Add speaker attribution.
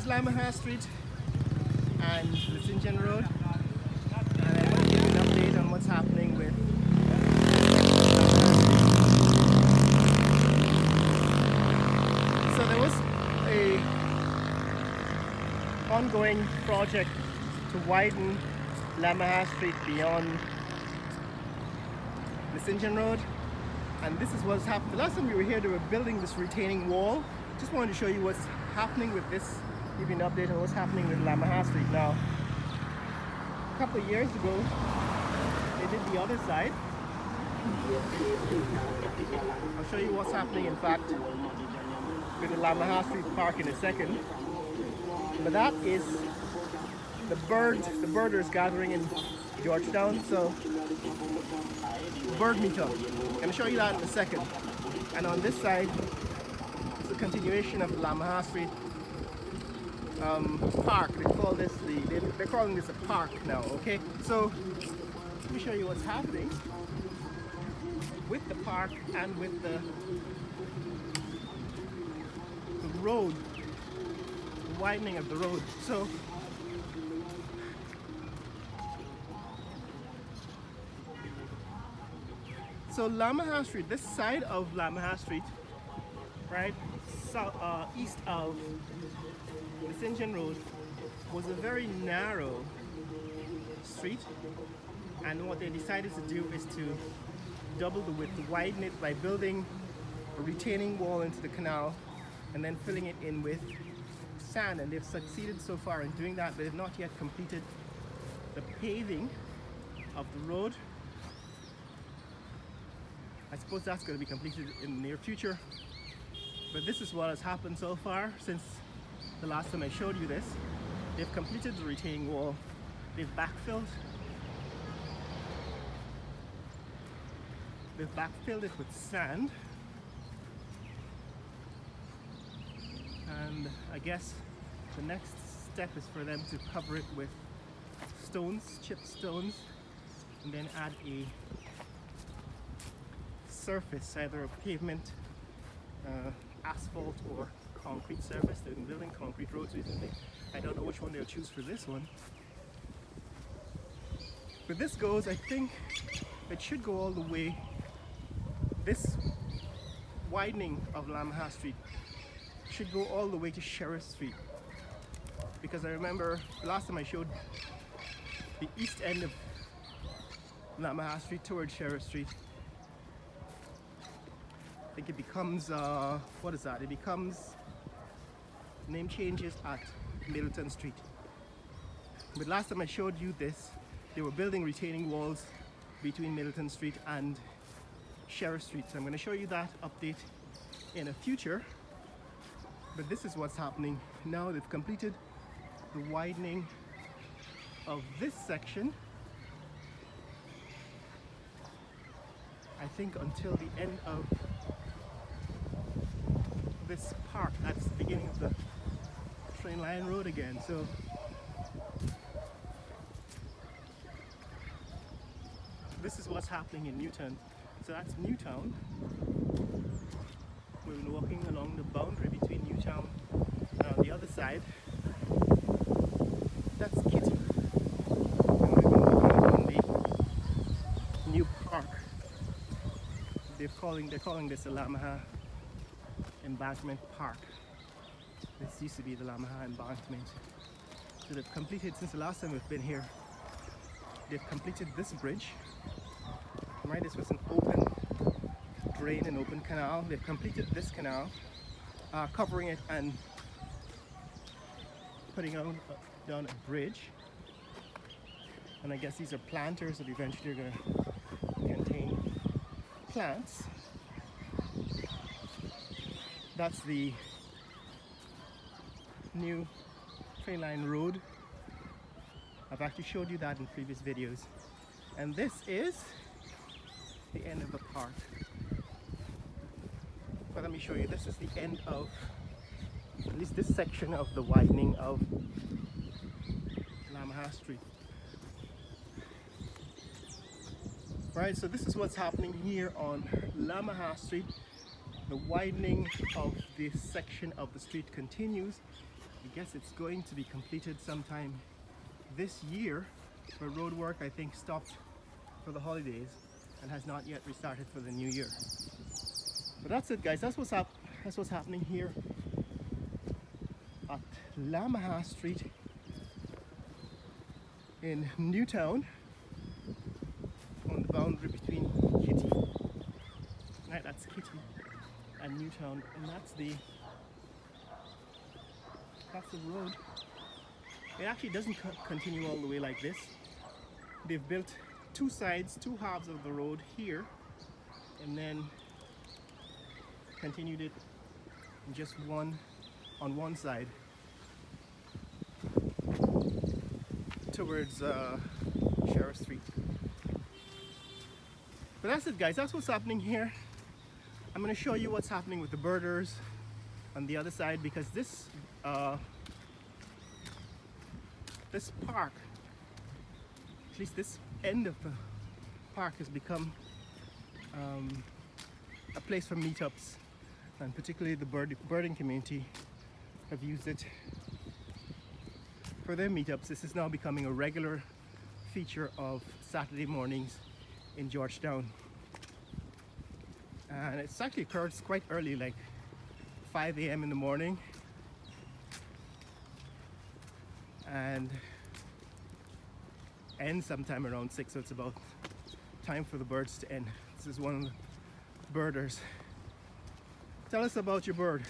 Speaker 1: is Lamaha Street and Lissingen Road, and I want to give you an update on what's happening with so there was a ongoing project to widen Lamaha Street beyond Lissingen Road, and this is what's happened. The last time we were here, they were building this retaining wall. Just wanted to show you what's happening with this, give you an update on what's happening with Lamaha Street now. A couple of years ago, they did the other side. I'll show you what's happening, in fact, with the Lamaha Street Park in a second. But that is the birders gathering in Georgetown. So, bird meetup. I'm going to show you that in a second. And on this side, it's a continuation of Lamaha Street park. They call this they're calling this a park now. Okay, so let me show you what's happening with the park and with the road, the widening of the road. So Lamaha Street, this side of Lamaha Street, right, east of Lissingen Road, was a very narrow street, and what they decided to do is to double the width, to widen it by building a retaining wall into the canal and then filling it in with sand, and they've succeeded so far in doing that, but they've not yet completed the paving of the road. I suppose that's going to be completed in the near future. But this is what has happened so far since the last time I showed you this. They've completed the retaining wall. They've backfilled it with sand. And I guess the next step is for them to cover it with stones, chipped stones, and then add a surface, either a pavement, asphalt or concrete surface. They've been building concrete roads recently. I don't know which one they'll choose for this one. But this goes, I think it should go all the way, this widening of Lamaha Street should go all the way to Sheriff Street. Because I remember the last time I showed the east end of Lamaha Street towards Sheriff Street, I think it becomes, what is that? It becomes, name changes at Middleton Street. But last time I showed you this, they were building retaining walls between Middleton Street and Sheriff Street. So I'm going to show you that update in a future. But this is what's happening now. They've completed the widening of this section, I think, until the end of this park. That's the beginning of the train line road again. So this is what's happening in Newtown. So that's Newtown. We've been walking along the boundary between Newtown and on the other side, that's Kitty. And we've been walking along the new park. They're calling this the Lamaha Embankment Park. This used to be the Lamaha Embankment. So they've completed, since the last time we've been here, they've completed this bridge. Right, this was an open drain, an open canal. They've completed this canal, covering it and putting down a bridge. And I guess these are planters that eventually are going to contain plants. That's the new train line road. I've actually showed you that in previous videos. And this is the end of the park. But let me show you, this is the end of at least this section of the widening of Lamaha Street. Right, so this is what's happening here on Lamaha Street. The widening of this section of the street continues. I guess it's going to be completed sometime this year, but road work I think stopped for the holidays and has not yet restarted for the new year. But that's it, guys. That's what's happening here at Lamaha Street in Newtown, on the boundary between Kitty, right, that's Kitty and Newtown, and that's the road. It actually doesn't continue all the way like this. They've built two sides, two halves of the road here, and then continued it just one on one side towards Sheriff Street. But that's it, guys. That's what's happening here. I'm going to show you what's happening with the birders on the other side, because this park, at least this end of the park, has become a place for meetups, and particularly the birding community have used it for their meetups. This is now becoming a regular feature of Saturday mornings in Georgetown, and it's actually occurs quite early, like 5 a.m. in the morning, and ends sometime around 6, so it's about time for the birds to end. This is one of the birders. Tell us about your bird.